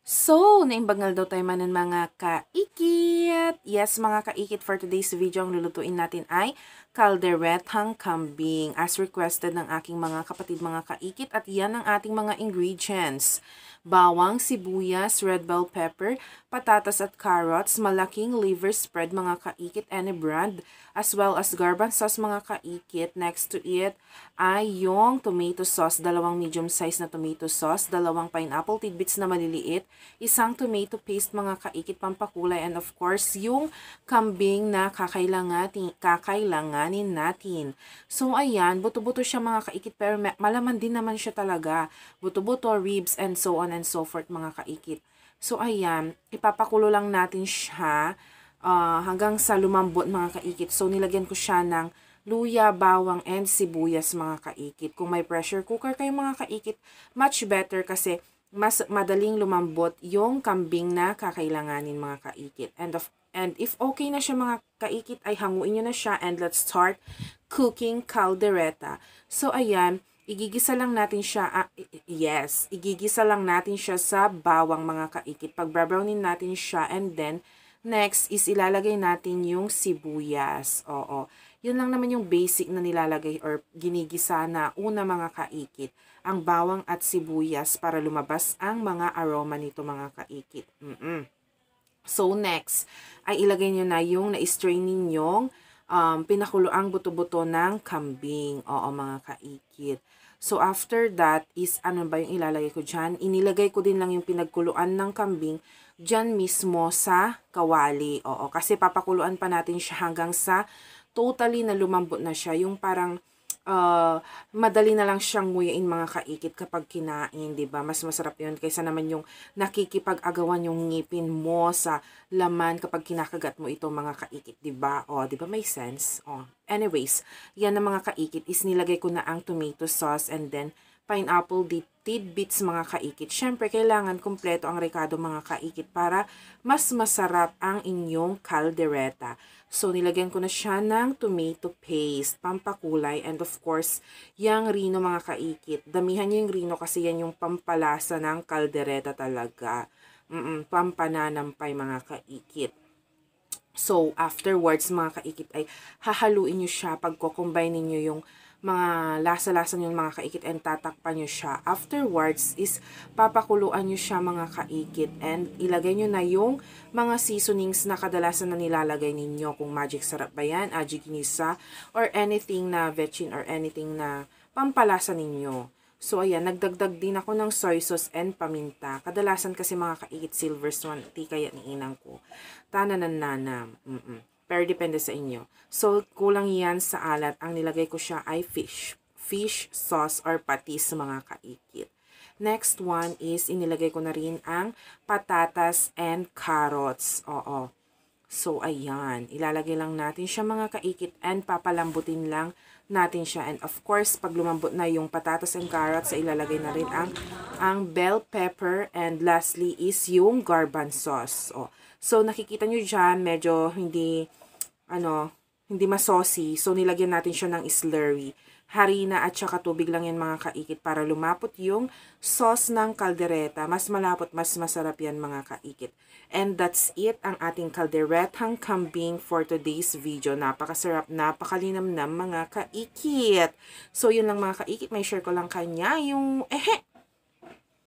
So, naimbagal daw tayo manan mga kaikit. Yes, mga kaikit, for today's video, ang lulutuin natin ay kalderetang kambing as requested ng aking mga kapatid mga kaikit. At yan ang ating mga ingredients. Bawang, sibuyas, red bell pepper, patatas at carrots, malaking liver spread mga kaikit, any brand, as well as garban sauce mga kaikit. Next to it ay yung tomato sauce, dalawang medium size na tomato sauce, dalawang pineapple tidbits na maliliit, isang tomato paste mga kaikit pampakulay, and of course yung kambing na kakailanganin natin. So ayan, buto-buto siya mga kaikit, pero malaman din naman siya talaga. Buto-buto, ribs, and so on and so forth mga kaikit. So ayan, ipapakulo lang natin siya hanggang sa lumambot mga kaikit. So nilagyan ko siya ng luya, bawang, and sibuyas mga kaikit. Kung may pressure cooker kayo mga kaikit, much better kasi mas madaling lumambot yung kambing na kakailanganin mga kaikit. And if okay na siya mga kaikit, ay hanguin nyo na siya and let's start cooking caldereta. So ayan, igigisa lang natin siya, igigisa lang natin siya sa bawang mga kaikit. Pag-brownin natin siya, and then next is ilalagay natin yung sibuyas. Oo. Yun lang naman yung basic na nilalagay or ginigisa na una mga kaikit. Ang bawang at sibuyas para lumabas ang mga aroma nito mga kaikit. So next, ay ilagay nyo na yung na-strain ninyong pinakuloang buto-buto ng kambing. Oo mga kaikit. So after that is ano ba yung ilalagay ko dyan? Inilagay ko din lang yung pinagkuluan ng kambing dyan mismo sa kawali. Oo, kasi papakuluan pa natin siya hanggang sa totally na lumambot na siya. Yung parang madali na lang siyang nguyain mga kaikit kapag kinain, 'di ba? Mas masarap 'yun kaysa naman yung nakikipag-agawan yung ngipin mo sa laman kapag kinakagat mo ito mga kaikit, 'di ba? Oh, 'di ba may sense? Oh. Anyways, yan na mga kaikit is nilagay ko na ang tomato sauce and then pineapple tidbits mga kaikit. Syempre, kailangan kumpleto ang rekado mga kaikit para mas masarap ang inyong caldereta. So, nilagyan ko na siya ng tomato paste, pampakulay, and of course, yung rino mga kaikit. Damihan nyo yung rino kasi yan yung pampalasa ng caldereta talaga. Pampananampay mga kaikit. So, afterwards mga kaikit ay hahaluin nyo siya, pagko-combine niyo yung mga lasa-lasa nyo mga kaikit and tatakpan nyo siya. Afterwards is papakuluan nyo siya mga kaikit and ilagay nyo na yung mga seasonings na kadalasan na nilalagay ninyo. Kung magic sarap ba yan, aji ginisa, or anything na vetchin or anything na pampalasa ninyo. So, ayan, nagdagdag din ako ng soy sauce and paminta. Kadalasan kasi mga kaikit silver swan, di kaya niinang ko. Tananananam. Pero depende sa inyo. So, kulang yan sa alat. Ang nilagay ko siya ay fish. Fish sauce or patis mga kaikit. Next one is, inilagay ko na rin ang patatas and carrots. Oo. So, ayan. Ilalagay lang natin siya mga kaikit and papalambutin lang natin siya. And of course, pag lumambot na yung patatas and carrots, ilalagay na rin ang bell pepper and lastly is yung garban sauce. Oh. So, nakikita nyo dyan, medyo hindi masaucy. So, nilagyan natin siya ng slurry. Harina at saka tubig lang yan mga kaikit para lumapot yung sauce ng caldereta. Mas malapot, mas masarap yan mga kaikit. And that's it, ang ating kalderetang kambing for today's video. Napakasarap, napakalinamnam mga kaikit. So, yun lang mga kaikit. May share ko lang kanya yung